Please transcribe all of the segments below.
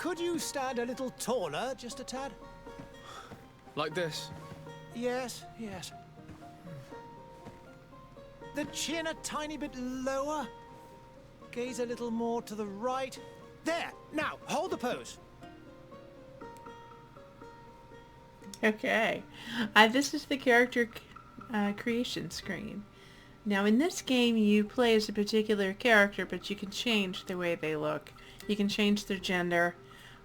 Could you stand a little taller, just a tad? Like this? Yes, yes. The chin a tiny bit lower. Gaze a little more to the right. There! Now, hold the pose. Okay. This is the character creation screen. Now in this game you play as a particular character, but you can change the way they look. You can change their gender.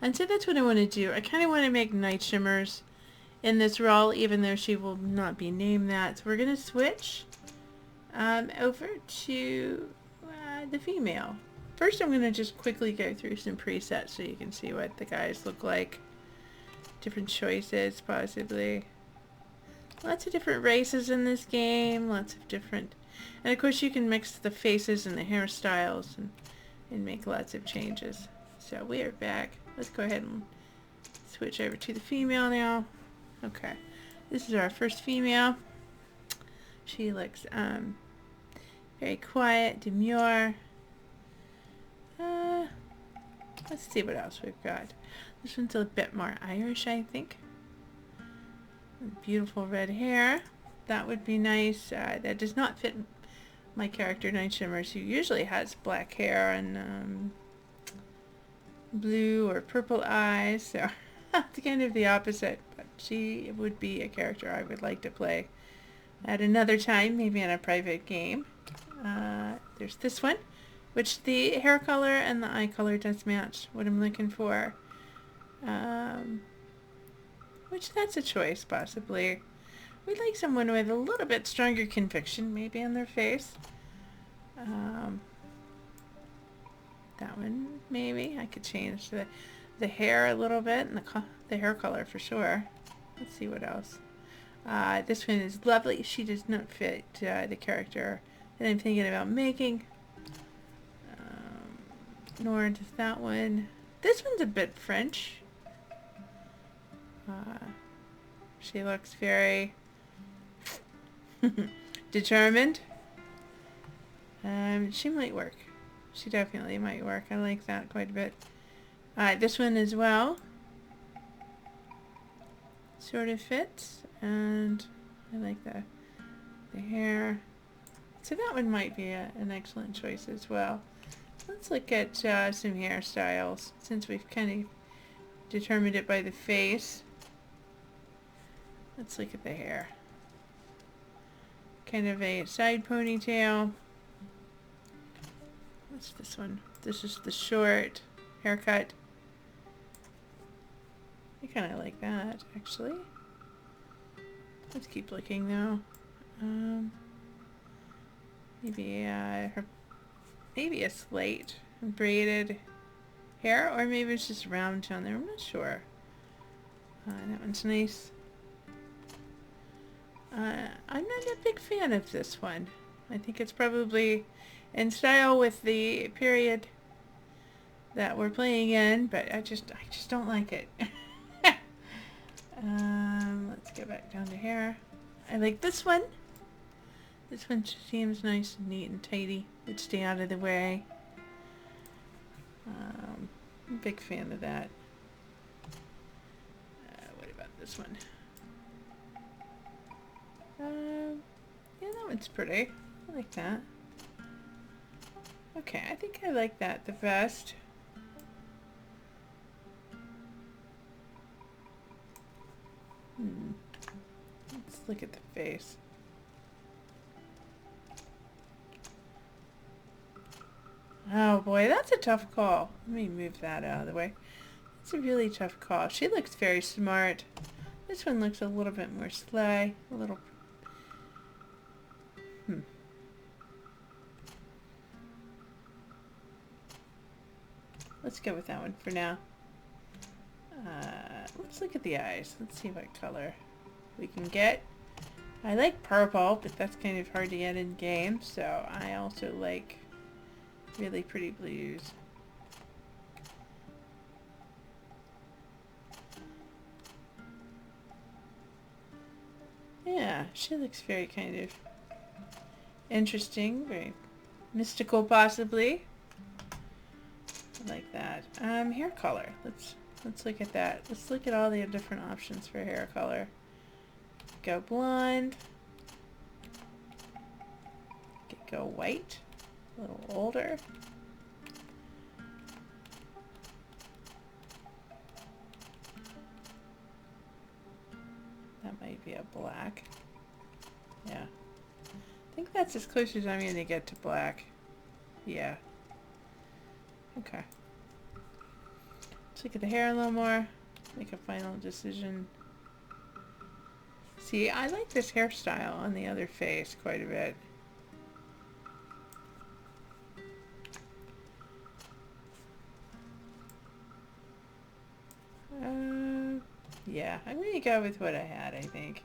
And so that's what I want to do. I kind of want to make Night Shimmers in this role, even though she will not be named that. So we're going to switch over to the female. First I'm going to just quickly go through some presets so you can see what the guys look like. Different choices, possibly. Lots of different races in this game. Lots of different... And of course you can mix the faces and the hairstyles and make lots of changes. So we are back. Let's go ahead and switch over to the female now. Okay. This is our first female. She looks very quiet, demure. Let's see what else we've got. This one's a bit more Irish, I think. Beautiful red hair. That would be nice. That does not fit my character, Night Shimmers, who usually has black hair and blue or purple eyes. So it's kind of the opposite. But she would be a character I would like to play at another time, maybe in a private game. There's this one, which the hair color and the eye color does match what I'm looking for. Which that's a choice, possibly. We'd like someone with a little bit stronger conviction, maybe on their face. That one, maybe. I could change the hair a little bit and the hair color for sure. Let's see what else. This one is lovely. She does not fit the character that I'm thinking about making. Nor does that one. This one's a bit French. She looks very determined. She might work. She definitely might work. I like that quite a bit. This one as well sort of fits, and I like the hair. So that one might be an excellent choice as well. Let's look at some hairstyles, since we've kind of determined it by the face. Let's look at the hair. Kind of a side ponytail. What's this one? This is the short haircut. I kind of like that, actually. Let's keep looking, though. Maybe a slate braided hair, or maybe it's just round down there. I'm not sure. That one's nice. I'm not a big fan of this one. I think it's probably in style with the period that we're playing in, but I just don't like it. Let's go back down to hair. I like this one. This one seems nice and neat and tidy. Would stay out of the way. I'm a big fan of that. What about this one? Yeah, that one's pretty. I like that. Okay, I think I like that the best. Let's look at the face. Oh boy, that's a tough call. Let me move that out of the way. It's a really tough call. She looks very smart. This one looks a little bit more sly. A little... Let's go with that one for now. Let's look at the eyes. Let's see what color we can get. I like purple, but that's kind of hard to get in game, so I also like really pretty blues. Yeah, she looks very kind of interesting, very mystical possibly. like that. Hair color. Let's look at that. Let's look at all the different options for hair color. Go blonde. Go white. A little older. That might be a black. Yeah. I think that's as close as I'm going to get to black. Yeah. Okay. Let's look at the hair a little more. Make a final decision. See, I like this hairstyle on the other face quite a bit. Yeah, I'm going to go with what I had, I think.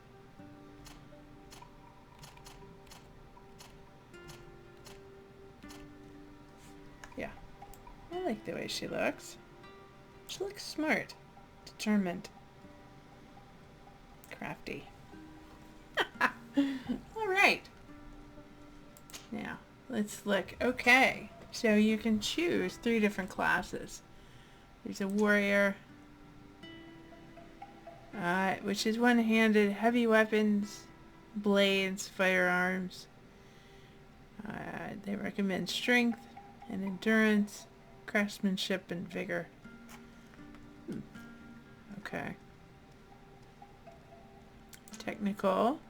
Yeah. I like the way she looks. She looks smart. Determined. Crafty. Alright. Now, let's look. Okay. So you can choose 3 different classes. There's a warrior, which is one-handed, heavy weapons, blades, firearms. They recommend strength and endurance, craftsmanship, and vigor. Okay. Technical.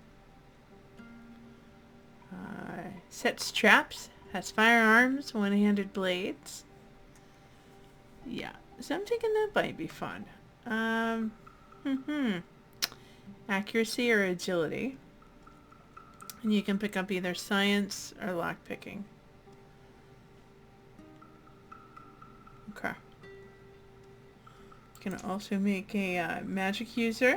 Sets traps, has firearms, one-handed blades. Yeah, so I'm thinking that might be fun. Accuracy or agility. And you can pick up either science or lockpicking. Okay. You can also make a magic user.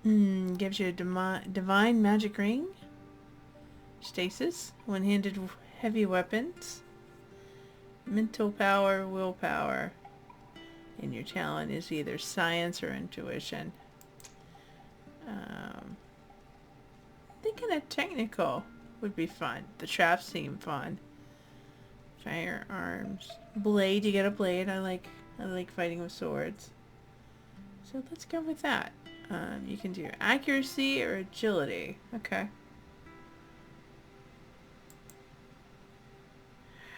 Gives you a divine magic ring. Stasis. One-handed heavy weapons. Mental power, willpower. And your talent is either science or intuition. Thinking a technical would be fun. The traps seem fun. Firearms. Blade, you get a blade. I like fighting with swords. So let's go with that. You can do accuracy or agility. Okay.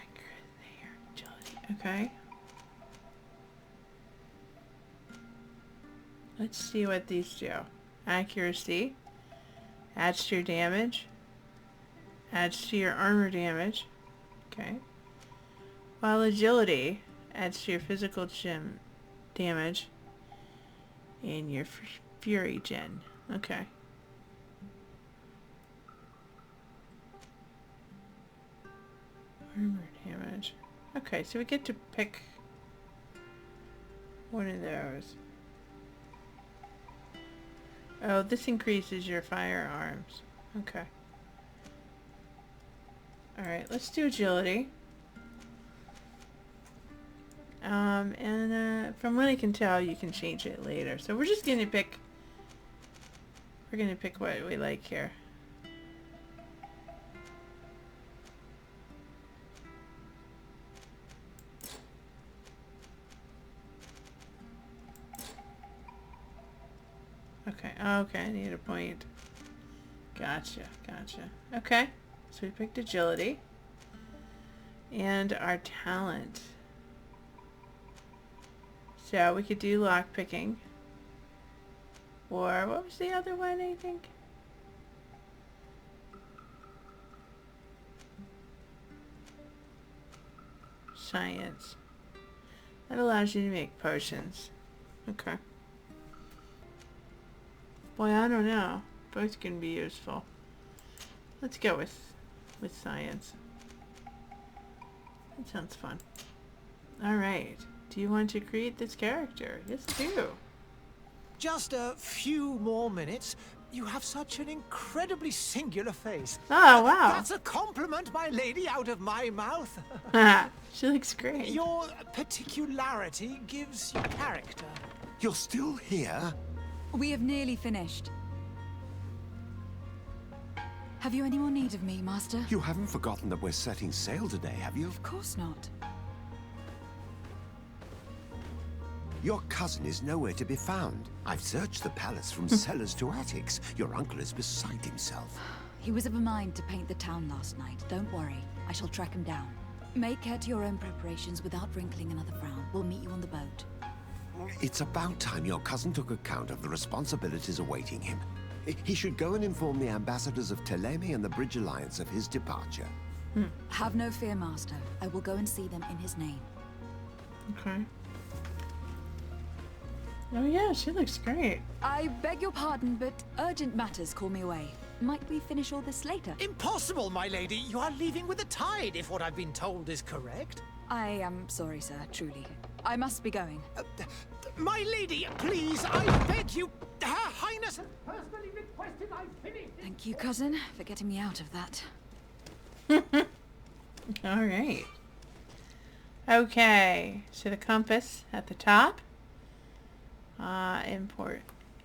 Accuracy or agility. Okay. Let's see what these do. Accuracy adds to your damage, adds to your armor damage. Okay. While agility adds to your physical damage and your fury gen. Okay. Armor damage. Okay, so we get to pick one of those. Oh, this increases your firearms. Okay. Alright, let's do agility. From what I can tell, you can change it later. So we're just gonna pick... We're gonna pick what we like here. Okay, okay, I need a point. Gotcha, gotcha. Okay, so we picked agility. And our talent. So we could do lockpicking. Or what was the other one, I think? Science. That allows you to make potions. Okay. Boy, I don't know. Both can be useful. Let's go with science. That sounds fun. Alright. Do you want to create this character? Yes, I do. Just a few more minutes. You have such an incredibly singular face. Oh, wow. That's a compliment, my lady, out of my mouth. She looks great. Your particularity gives you character. You're still here? We have nearly finished. Have you any more need of me, Master? You haven't forgotten that we're setting sail today, have you? Of course not. Your cousin is nowhere to be found. I've searched the palace from cellars to attics. Your uncle is beside himself. He was of a mind to paint the town last night. Don't worry. I shall track him down. Make care to your own preparations without wrinkling another frown. We'll meet you on the boat. It's about time your cousin took account of the responsibilities awaiting him. He should go and inform the ambassadors of Teleme and the Bridge Alliance of his departure. Have no fear, Master. I will go and see them in his name. Okay. Oh yeah, she looks great. I beg your pardon, but urgent matters call me away. Might we finish all this later? Impossible, my lady. You are leaving with the tide, if what I've been told is correct. I am sorry, sir, truly. I must be going. My lady, please, I beg you. Her Highness has personally requested I finish. Thank you, cousin, for getting me out of that. All right. Okay, so the compass at the top.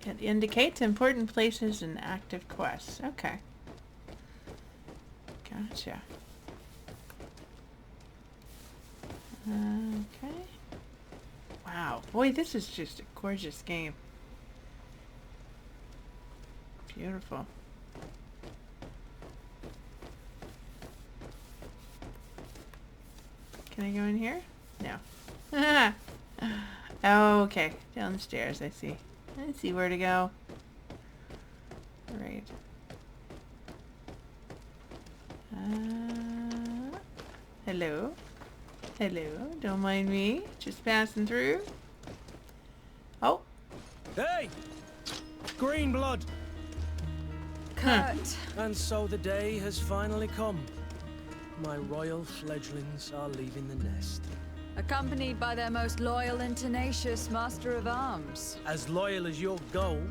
It indicates important places and active quests. Okay. Gotcha. Okay. Wow. Boy, this is just a gorgeous game. Beautiful. Can I go in here? No. Okay. Down the stairs, I see. I see where to go. Right. Hello? Hello? Don't mind me. Just passing through. Oh. Hey! Green blood! Kurt. And so the day has finally come. My royal fledglings are leaving the nest. Accompanied by their most loyal and tenacious Master of Arms. As loyal as your goal.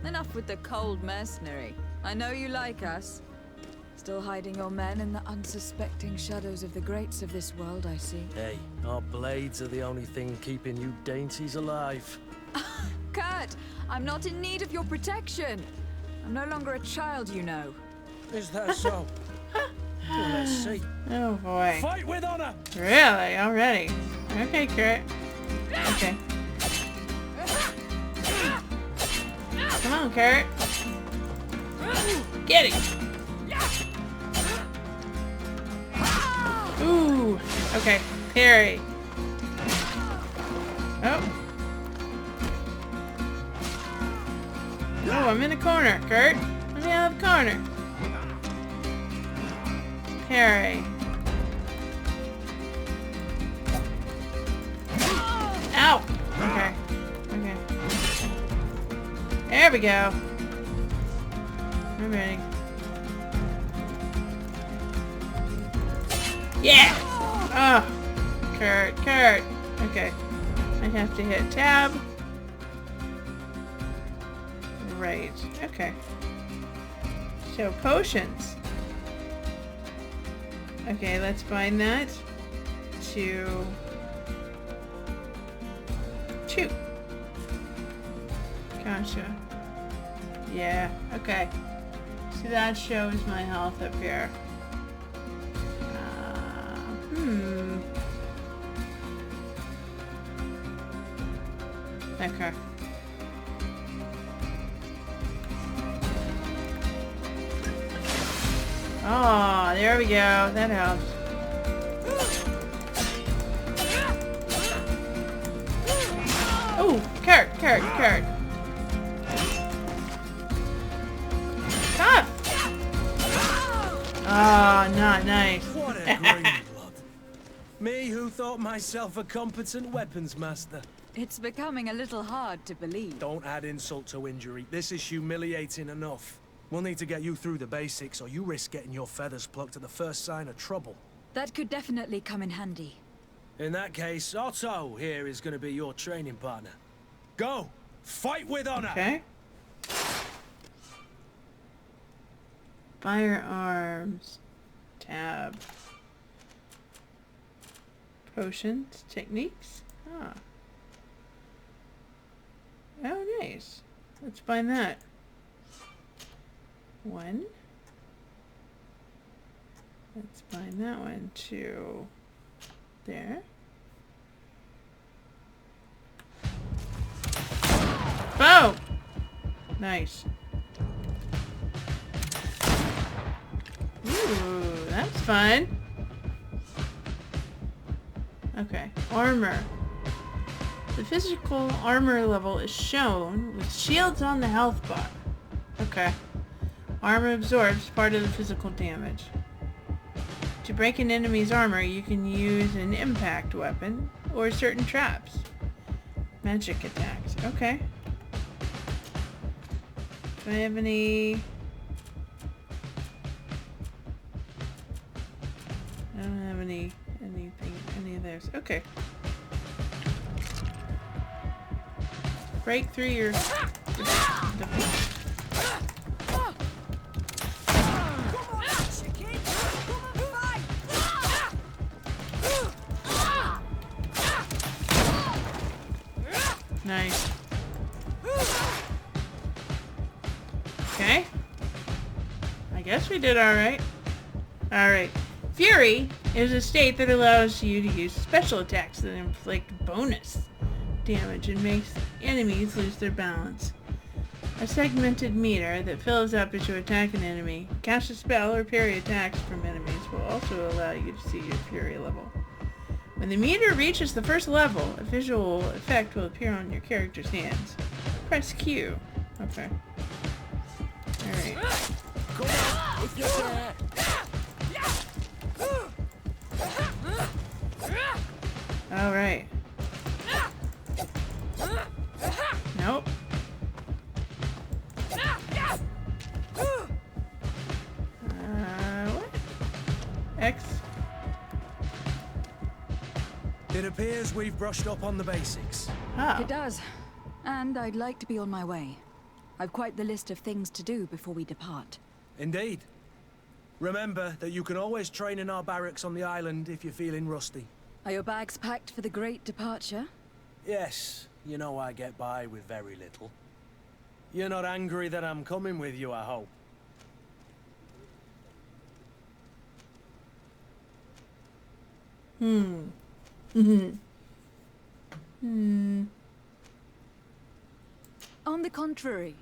Enough with the cold mercenary. I know you like us. Still hiding your men in the unsuspecting shadows of the greats of this world, I see. Hey, our blades are the only thing keeping you dainties alive. Kurt, I'm not in need of your protection. I'm no longer a child, you know. Is that so? Well, let's see. Oh boy. Fight with honor! Really? Already? Okay, Kurt. Okay. Come on, Kurt. Get it! Ooh. Okay. Parry. Oh. Oh, I'm in the corner, Kurt. Let me out of the corner. Parry. Ow! Okay. Okay. There we go. I'm ready. Yeah! Oh! Kurt, Kurt. Okay. I have to hit tab. Right. Okay. So, potions. Okay, let's bind that to 2. Gotcha. Yeah, okay. So that shows my health up here. Okay. Oh, there we go. That helps. Oh, Kurt. Stop! Oh, not nice. What a green blood. Me who thought myself a competent weapons master. It's becoming a little hard to believe. Don't add insult to injury. This is humiliating enough. We'll need to get you through the basics, or you risk getting your feathers plucked at the first sign of trouble. That could definitely come in handy. In that case, Otto here is going to be your training partner. Go! Fight with honor! Okay. Firearms. Tab. Potions. Techniques. Ah. Oh, nice. Let's find that. 1. Let's find that one. 2. There. Boom! Nice. Ooh, that's fun. Okay, armor. The physical armor level is shown with shields on the health bar. Okay. Armor absorbs part of the physical damage. To break an enemy's armor, you can use an impact weapon or certain traps. Magic attacks. Okay. Do I have any... I don't have any of those. Okay. Break through your... Nice. Okay. I guess we did alright. Alright. Fury is a state that allows you to use special attacks that inflict bonus damage and makes enemies lose their balance. A segmented meter that fills up as you attack an enemy, cast a spell, or parry attacks from enemies will also allow you to see your Fury level. When the meter reaches the first level, a visual effect will appear on your character's hands. Press Q. Okay. Alright. Alright. Nope. What? X. It appears we've brushed up on the basics. Oh. It does. And I'd like to be on my way. I've quite the list of things to do before we depart. Indeed. Remember that you can always train in our barracks on the island if you're feeling rusty. Are your bags packed for the great departure? Yes, you know I get by with very little. You're not angry that I'm coming with you, I hope. On the contrary,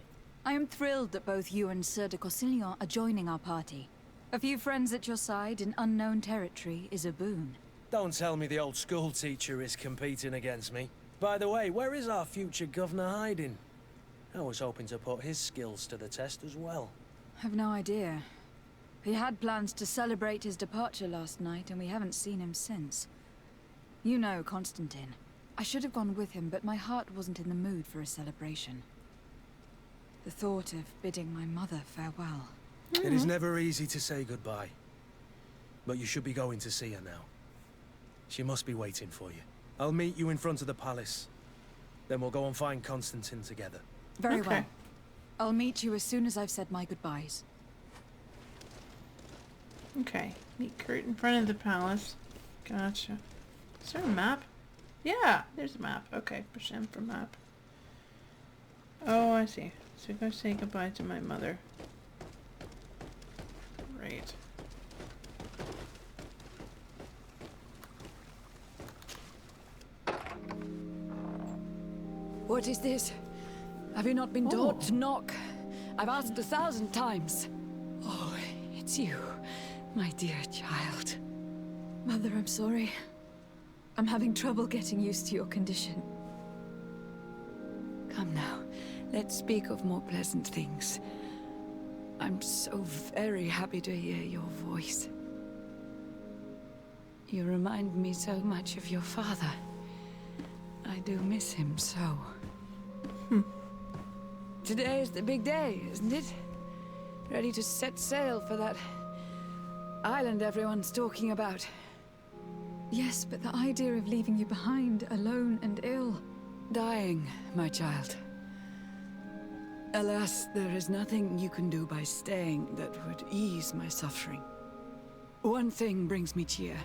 I am thrilled that both you and Sir de Cossillon are joining our party. A few friends at your side in unknown territory is a boon. Don't tell me the old school teacher is competing against me. By the way, where is our future governor hiding? I was hoping to put his skills to the test as well. I've no idea. He had plans to celebrate his departure last night, and we haven't seen him since. You know Constantine. I should have gone with him, but my heart wasn't in the mood for a celebration. The thought of bidding my mother farewell. It is never easy to say goodbye. But you should be going to see her now. She must be waiting for you. I'll meet you in front of the palace. Then we'll go and find Constantine together. Very Okay. well. I'll meet you as soon as I've said my goodbyes. Okay. Meet Kurt in front of the palace. Gotcha. Is there a map? Yeah, there's a map. Okay, push M for map. Oh, I see. So go say goodbye to my mother. Right. What is this? Have you not been taught to knock? I've asked 1,000 times. Oh, it's you, my dear child. Mother, I'm sorry. I'm having trouble getting used to your condition. Come now, let's speak of more pleasant things. I'm so very happy to hear your voice. You remind me so much of your father. I do miss him so. Today is the big day, isn't it? Ready to set sail for that island everyone's talking about. Yes, but the idea of leaving you behind, alone and ill. Dying, my child. Alas, there is nothing you can do by staying that would ease my suffering. One thing brings me cheer.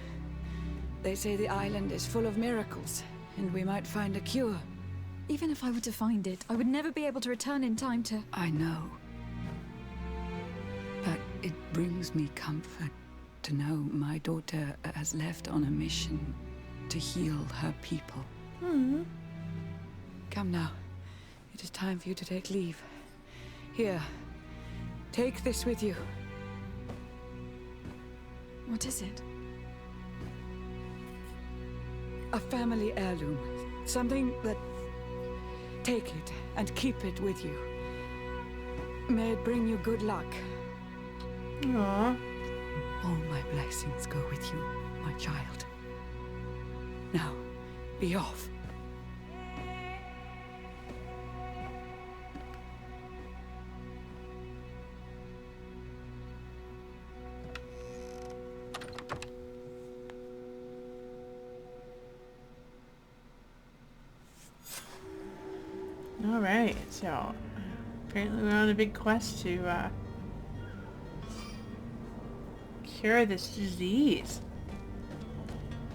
They say the island is full of miracles, and we might find a cure. Even if I were to find it, I would never be able to return in time to... I know. But it brings me comfort to know my daughter has left on a mission to heal her people. Come now. It is time for you to take leave. Here, take this with you. What is it? A family heirloom. Something that... Take it and keep it with you. May it bring you good luck. Aww. All my blessings go with you, my child. Now, be off. Alright, so apparently we're on a big quest to cure this disease.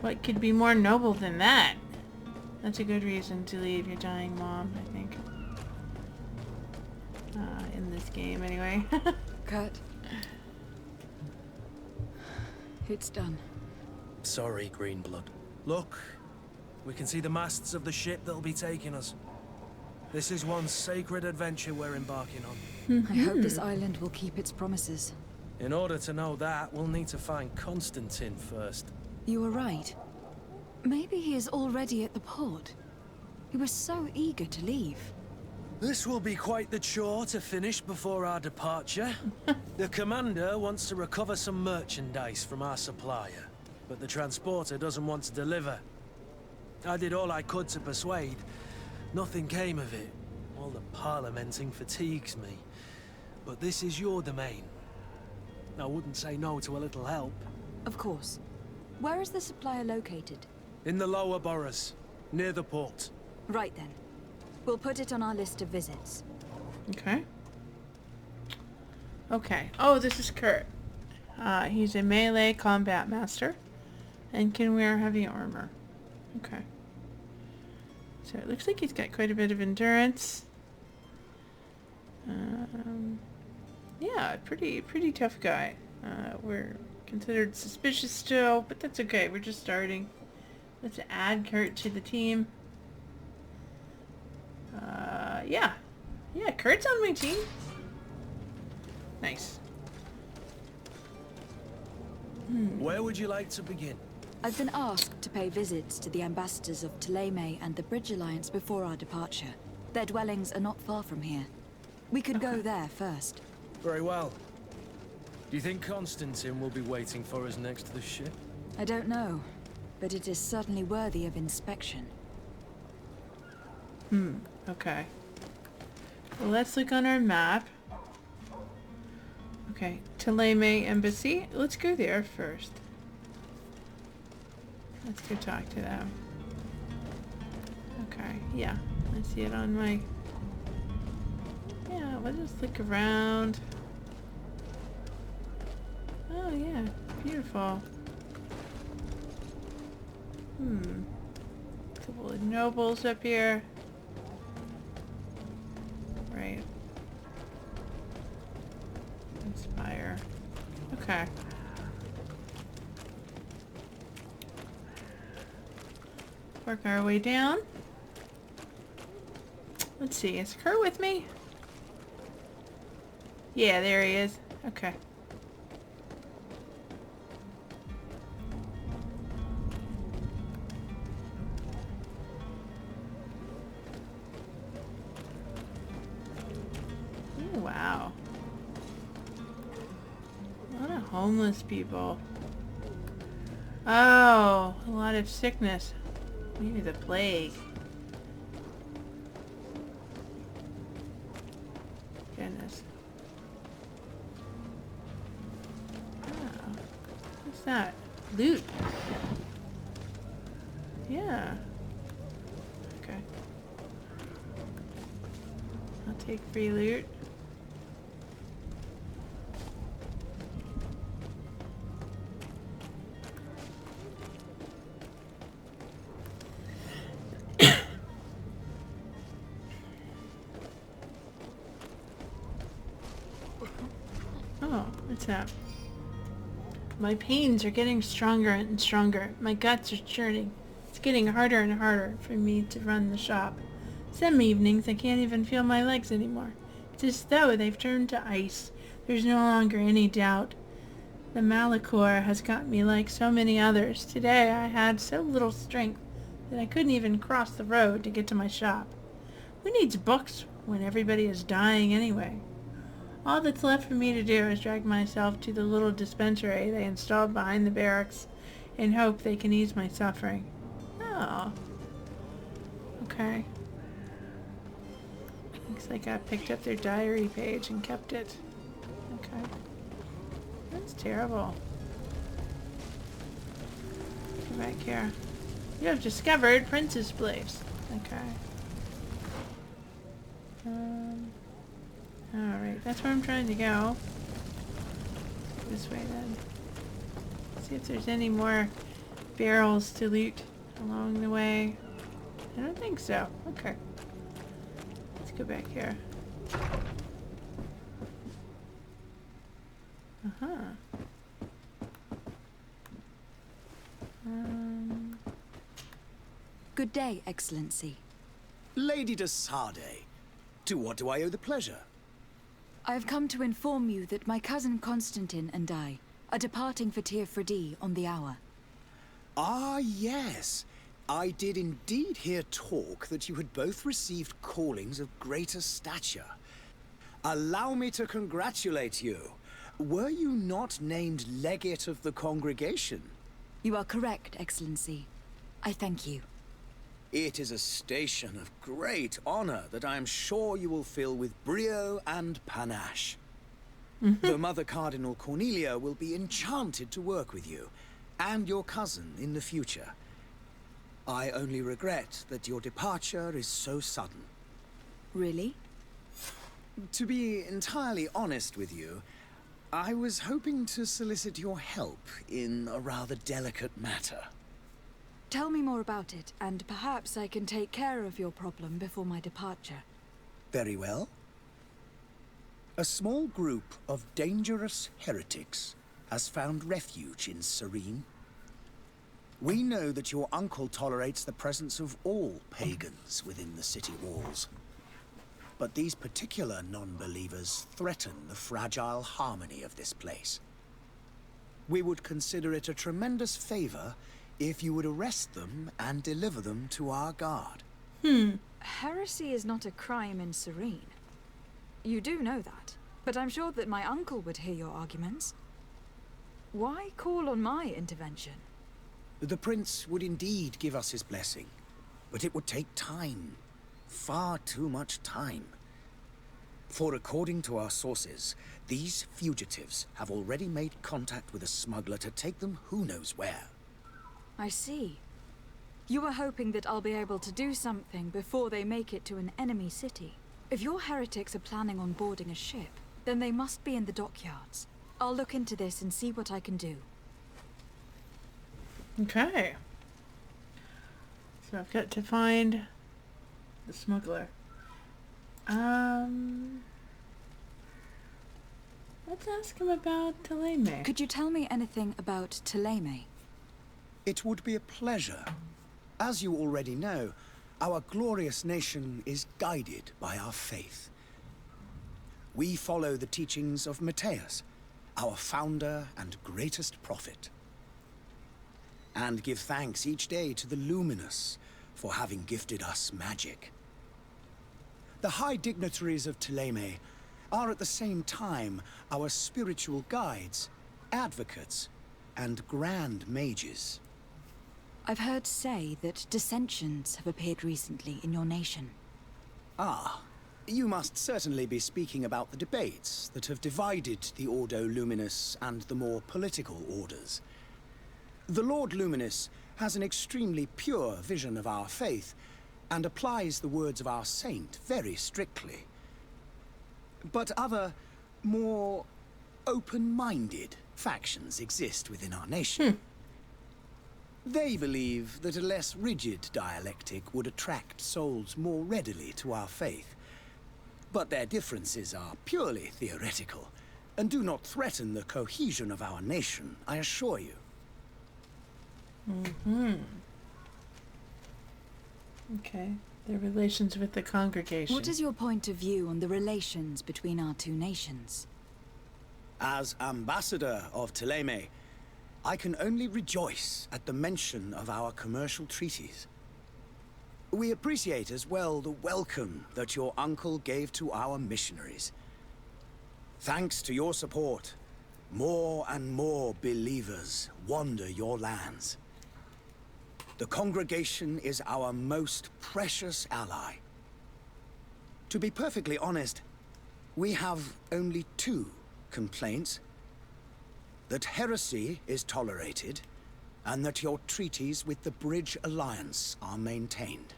What could be more noble than that? That's a good reason to leave your dying mom, I think. In this game, anyway. Kurt. It's done. Sorry, Greenblood. Look, we can see the masts of the ship that'll be taking us. This is one sacred adventure we're embarking on. I hope this island will keep its promises. In order to know that, we'll need to find Constantine first. You were right. Maybe he is already at the port. He was so eager to leave. This will be quite the chore to finish before our departure. The commander wants to recover some merchandise from our supplier, but the transporter doesn't want to deliver. I did all I could to persuade. Nothing came of it. All the parliamenting fatigues me. But this is your domain. I wouldn't say no to a little help. Of course. Where is the supplier located? In the lower boroughs, near the port. Right then. We'll put it on our list of visits. Okay. Okay. Oh, this is Kurt. He's a melee combat master and can wear heavy armor. Okay. So it looks like he's got quite a bit of endurance. Yeah, pretty tough guy. We're considered suspicious still, but that's okay. We're just starting. Let's add Kurt to the team. Yeah, Kurt's on my team. Nice. Where would you like to begin? I've been asked to pay visits to the ambassadors of Ptolemy and the Bridge Alliance before our departure. Their dwellings are not far from here. We could go there first. Very well. Do you think Constantine will be waiting for us next to the ship? I don't know, but it is certainly worthy of inspection. Okay. Well, let's look on our map. Okay, Ptolemy Embassy. Let's go there first. Let's go talk to them. Okay, yeah. I see it on my... Yeah, we'll just look around. Oh, yeah. Beautiful. Couple of nobles up here. Right. Inspire. Okay. Work our way down. Let's see, is Kurt with me? Yeah, there he is. Okay. Oh, wow. A lot of homeless people. Oh, a lot of sickness. Maybe the plague. Goodness. Oh. What's that? Loot. Yeah. Okay. I'll take free loot. Oh, what's that? My pains are getting stronger and stronger. My guts are churning. It's getting harder and harder for me to run the shop. Some evenings I can't even feel my legs anymore. It's as though they've turned to ice. There's no longer any doubt. The Malachor has got me like so many others. Today I had so little strength that I couldn't even cross the road to get to my shop. Who needs books when everybody is dying anyway? All that's left for me to do is drag myself to the little dispensary they installed behind the barracks and hope they can ease my suffering. Oh. Okay. Looks like I picked up their diary page and kept it. Okay. That's terrible. Go back here. You have discovered Prince's place. Okay. Alright, that's where I'm trying to go. This way then. See if there's any more barrels to loot along the way. I don't think so. Okay. Let's go back here. Uh-huh. Good day, Excellency. Lady de Sardet, to what do I owe the pleasure? I have come to inform you that my cousin Constantine and I are departing for Tir Fredi on the hour. Ah, yes. I did indeed hear talk that you had both received callings of greater stature. Allow me to congratulate you. Were you not named legate of the congregation? You are correct, Excellency. I thank you. It is a station of great honor that I am sure you will fill with brio and panache. The Mother Cardinal Cornelia will be enchanted to work with you, and your cousin in the future. I only regret that your departure is so sudden. Really? To be entirely honest with you, I was hoping to solicit your help in a rather delicate matter. Tell me more about it, and perhaps I can take care of your problem before my departure. Very well. A small group of dangerous heretics has found refuge in Serene. We know that your uncle tolerates the presence of all pagans within the city walls. But these particular non-believers threaten the fragile harmony of this place. We would consider it a tremendous favor if you would arrest them and deliver them to our guard. Heresy is not a crime in Serene. You do know that, but I'm sure that my uncle would hear your arguments. Why call on my intervention? The prince would indeed give us his blessing, but it would take time. Far too much time. For according to our sources, these fugitives have already made contact with a smuggler to take them who knows where. I see. You were hoping that I'll be able to do something before they make it to an enemy city. If your heretics are planning on boarding a ship, then they must be in the dockyards. I'll look into this and see what I can do. Okay. So I've got to find the smuggler. Let's ask him about Thélème. Could you tell me anything about Thélème? It would be a pleasure. As you already know, our glorious nation is guided by our faith. We follow the teachings of Matthias, our founder and greatest prophet, and give thanks each day to the Luminous for having gifted us magic. The high dignitaries of Thélème are at the same time our spiritual guides, advocates, and grand mages. I've heard say that dissensions have appeared recently in your nation. Ah, you must certainly be speaking about the debates that have divided the Ordo Luminous and the more political orders. The Lord Luminous has an extremely pure vision of our faith and applies the words of our saint very strictly. But other, more open-minded factions exist within our nation. They believe that a less rigid dialectic would attract souls more readily to our faith. But their differences are purely theoretical, and do not threaten the cohesion of our nation, I assure you. Okay. The relations with the congregation. What is your point of view on the relations between our two nations? As ambassador of Thélème, I can only rejoice at the mention of our commercial treaties. We appreciate as well the welcome that your uncle gave to our missionaries. Thanks to your support, more and more believers wander your lands. The congregation is our most precious ally. To be perfectly honest, we have only two complaints. That heresy is tolerated, and that your treaties with the Bridge Alliance are maintained.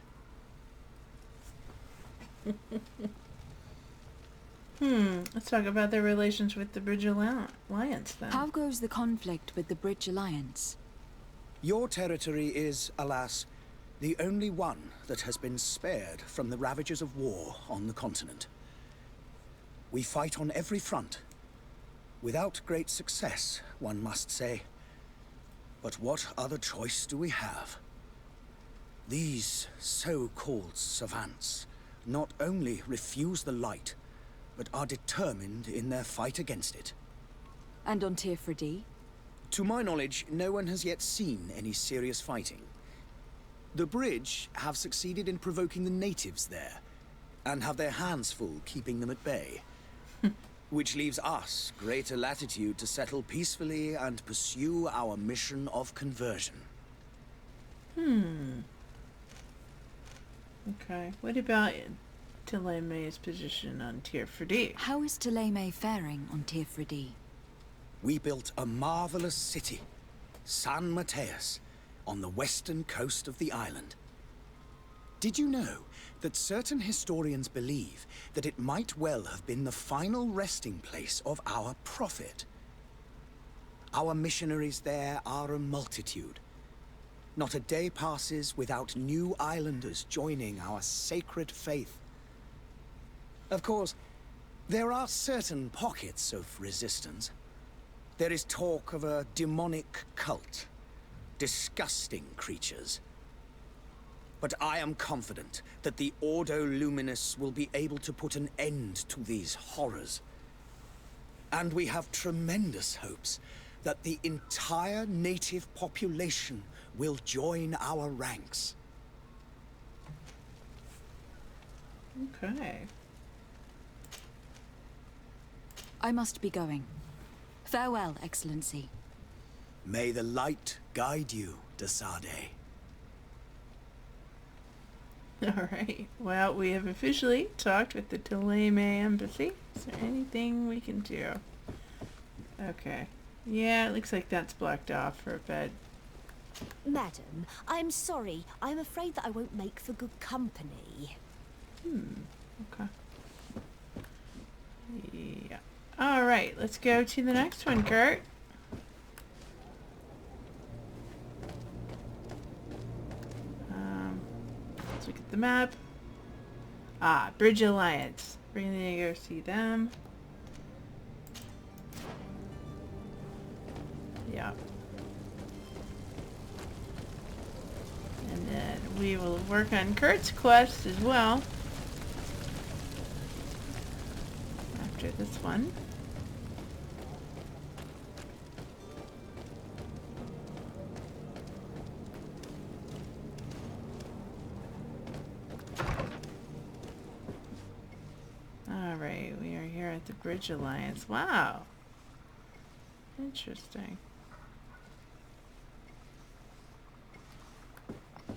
Let's talk about their relations with the Bridge Alliance then. How goes the conflict with the Bridge Alliance? Your territory is, alas, the only one that has been spared from the ravages of war on the continent. We fight on every front. Without great success, one must say. But what other choice do we have? These so-called savants not only refuse the light, but are determined in their fight against it. And on Tirfredi? To my knowledge, no one has yet seen any serious fighting. The Bridge have succeeded in provoking the natives there, and have their hands full keeping them at bay. Which leaves us greater latitude to settle peacefully and pursue our mission of conversion. Okay. What about Théléme's position on Tirfredi? How is Thélème faring on Tirfredi? We built a marvelous city, San Mateus, on the western coast of the island. Did you know that certain historians believe that it might well have been the final resting place of our prophet? Our missionaries there are a multitude. Not a day passes without new islanders joining our sacred faith. Of course, there are certain pockets of resistance. There is talk of a demonic cult. Disgusting creatures. But I am confident that the Ordo Luminous will be able to put an end to these horrors. And we have tremendous hopes that the entire native population will join our ranks. Okay. I must be going. Farewell, Excellency. May the light guide you, de Sade. Alright. Well, we have officially talked with the Thélème embassy. Is there anything we can do? Okay. Yeah, it looks like that's blocked off for a bit. Madam, I'm sorry. I'm afraid that I won't make for good company. Okay. Yeah. Alright, let's go to the next one, Kurt. Let's look at the map. Ah, Bridge Alliance. We're gonna go see them. Yeah. And then we will work on Kurt's quest as well. After this one. Alright, we are here at the Bridge Alliance. Wow. Interesting.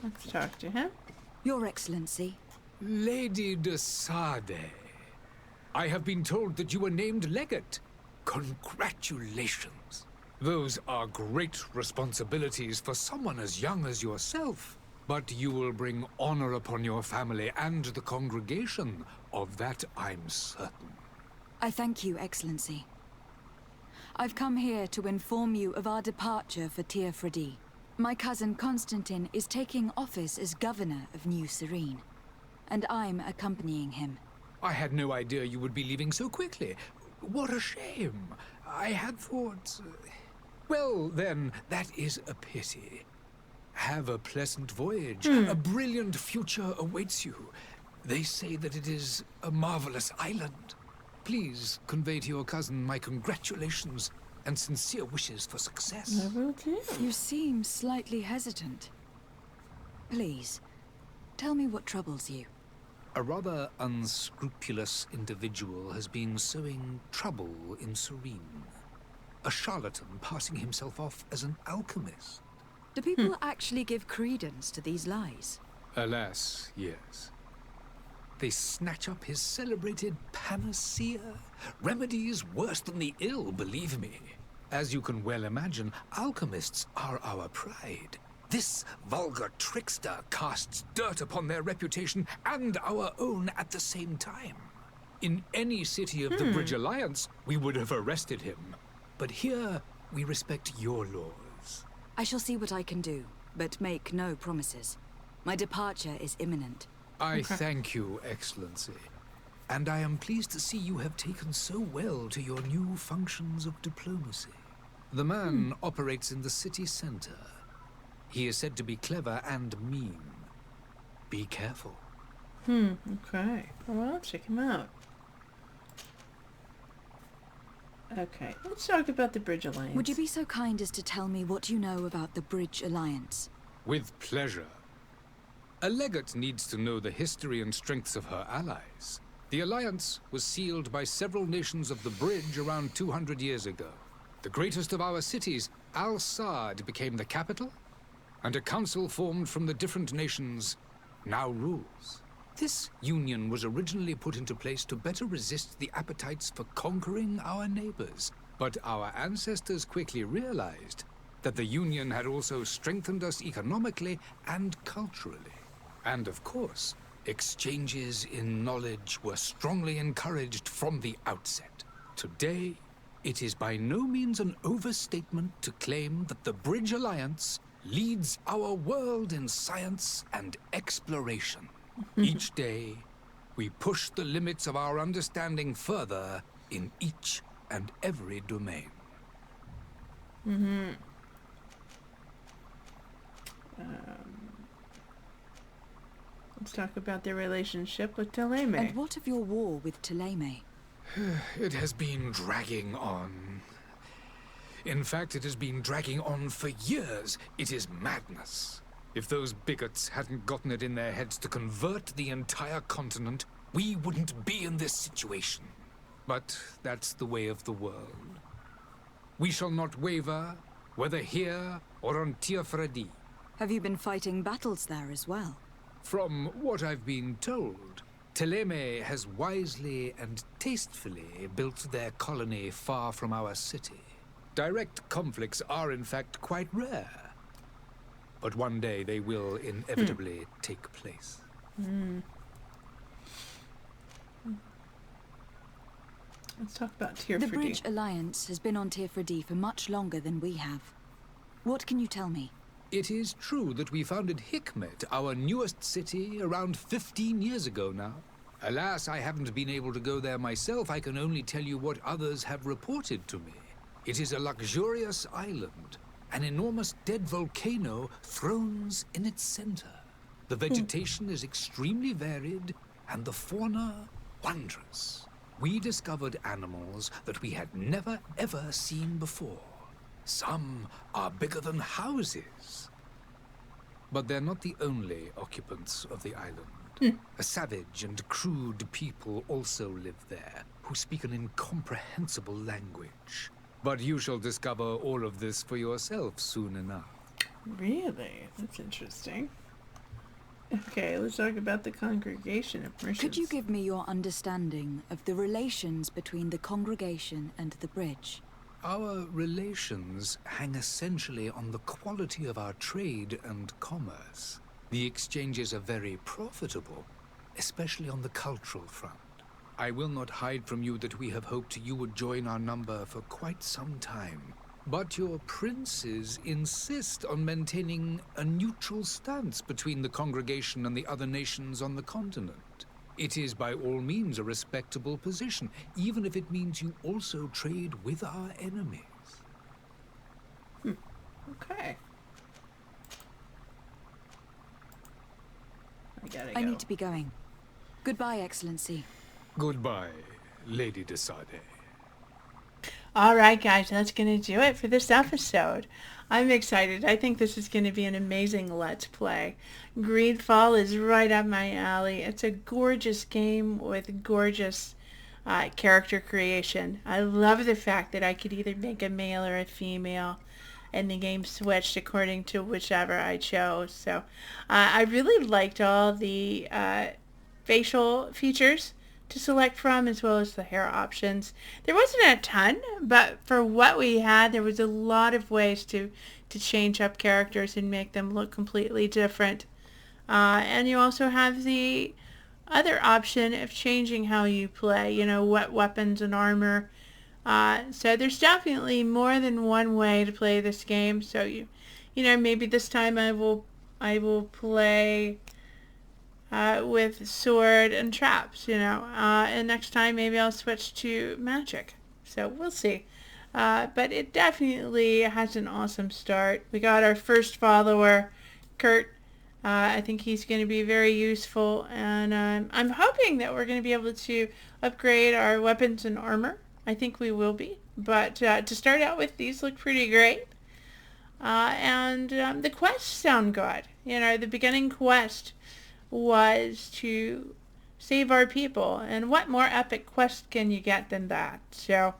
Let's talk to him. Your Excellency. Lady de Sade, I have been told that you were named legate. Congratulations. Those are great responsibilities for someone as young as yourself. But you will bring honor upon your family and the congregation. Of that, I'm certain. I thank you, Excellency. I've come here to inform you of our departure for Tirfredi. My cousin Constantine is taking office as governor of New Serene, and I'm accompanying him. I had no idea you would be leaving so quickly. What a shame. I had thought... Well, then, that is a pity. have a pleasant voyage. A brilliant future awaits you. They say that it is a marvelous island. Please convey to your cousin my congratulations and sincere wishes for success. I will do. You seem slightly hesitant. Please, tell me what troubles you. A rather unscrupulous individual has been sowing trouble in Serene. A charlatan passing himself off as an alchemist. Do people actually give credence to these lies? Alas, yes. They snatch up his celebrated panacea. Remedies worse than the ill, believe me. As you can well imagine, alchemists are our pride. This vulgar trickster casts dirt upon their reputation and our own at the same time. In any city of the Bridge Alliance, we would have arrested him. But here, we respect your laws. I shall see what I can do, but make no promises. My departure is imminent. I thank you, Excellency. And I am pleased to see you have taken so well to your new functions of diplomacy. The man operates in the city center. He is said to be clever and mean. Be careful. Okay. Well, I'll check him out. Okay, let's talk about the Bridge Alliance. Would you be so kind as to tell me what you know about the Bridge Alliance? With pleasure. A legate needs to know the history and strengths of her allies. The alliance was sealed by several nations of the Bridge around 200 years ago. The greatest of our cities, Al-Saad, became the capital, and a council formed from the different nations now rules. This union was originally put into place to better resist the appetites for conquering our neighbors. But our ancestors quickly realized that the union had also strengthened us economically and culturally. And of course, exchanges in knowledge were strongly encouraged from the outset. Today, it is by no means an overstatement to claim that the Bridge Alliance leads our world in science and exploration. Each day, we push the limits of our understanding further in each and every domain. Let's talk about their relationship with Thélème. And what of your war with Thélème? It has been dragging on. In fact, it has been dragging on for years. It is madness. If those bigots hadn't gotten it in their heads to convert the entire continent, we wouldn't be in this situation. But that's the way of the world. We shall not waver, whether here or on Tiafredi. Have you been fighting battles there as well? From what I've been told, Thélème has wisely and tastefully built their colony far from our city. Direct conflicts are in fact quite rare. But one day they will inevitably take place. Let's talk about Tiafredi. The Bridge Alliance has been on Tiafredi for much longer than we have. What can you tell me? It is true that we founded Hikmet, our newest city, around 15 years ago now. Alas, I haven't been able to go there myself. I can only tell you what others have reported to me. It is a luxurious island. An enormous dead volcano thrones in its center. The vegetation is extremely varied, and the fauna wondrous. We discovered animals that we had never ever seen before. Some are bigger than houses. But they're not the only occupants of the island. A savage and crude people also live there, who speak an incomprehensible language. But you shall discover all of this for yourself soon enough. Really? That's interesting. Okay, let's talk about the Congregation of Merchants. Could you give me your understanding of the relations between the congregation and the bridge? Our relations hang essentially on the quality of our trade and commerce. The exchanges are very profitable, especially on the cultural front. I will not hide from you that we have hoped you would join our number for quite some time. But your princes insist on maintaining a neutral stance between the congregation and the other nations on the continent. It is by all means a respectable position, even if it means you also trade with our enemies. Okay. gotta I go. need to be going. Goodbye, Excellency. Goodbye, Lady de Sade. Alright guys, that's going to do it for this episode. I'm excited. I think this is going to be an amazing Let's Play. Greedfall is right up my alley. It's a gorgeous game with gorgeous character creation. I love the fact that I could either make a male or a female, and the game switched according to whichever I chose. So I really liked all the facial features to select from, as well as the hair options. There wasn't a ton, but for what we had, there was a lot of ways to change up characters and make them look completely different. And you also have the other option of changing how you play, you know, what weapons and armor. So there's definitely more than one way to play this game. So you know, maybe this time I will play with sword and traps, you know, and next time maybe I'll switch to magic. So we'll see. But it definitely has an awesome start. We got our first follower, Kurt. I think he's going to be very useful, and I'm hoping that we're going to be able to upgrade our weapons and armor. I think we will be. But to start out with, these look pretty great. And the quests sound good. You know, the beginning quest was to save our people, and what more epic quest can you get than that? So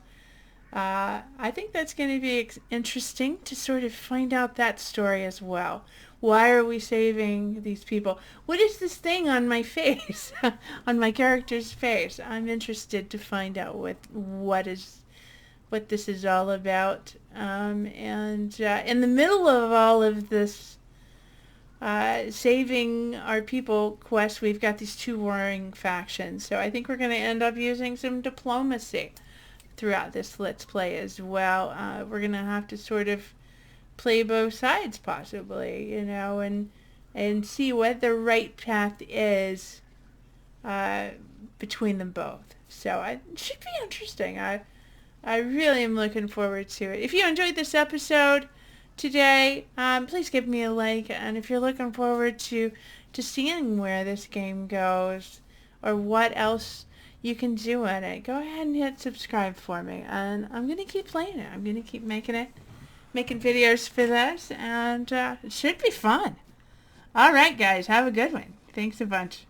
I think that's going to be interesting to sort of find out that story as well. Why are we saving these people? What is this thing on my face, on my character's face? I'm interested to find out what this is all about. And in the middle of all of this saving our people quest, we've got these two warring factions. So I think we're going to end up using some diplomacy throughout this Let's Play as well. We're going to have to sort of play both sides possibly, you know, and see what the right path is between them both. So it should be interesting. I really am looking forward to it. If you enjoyed this episode today, please give me a like, and if you're looking forward to seeing where this game goes or what else you can do in it, go ahead and hit subscribe for me, and I'm going to keep playing it. I'm going to keep making videos for this, and it should be fun. Alright guys, have a good one. Thanks a bunch.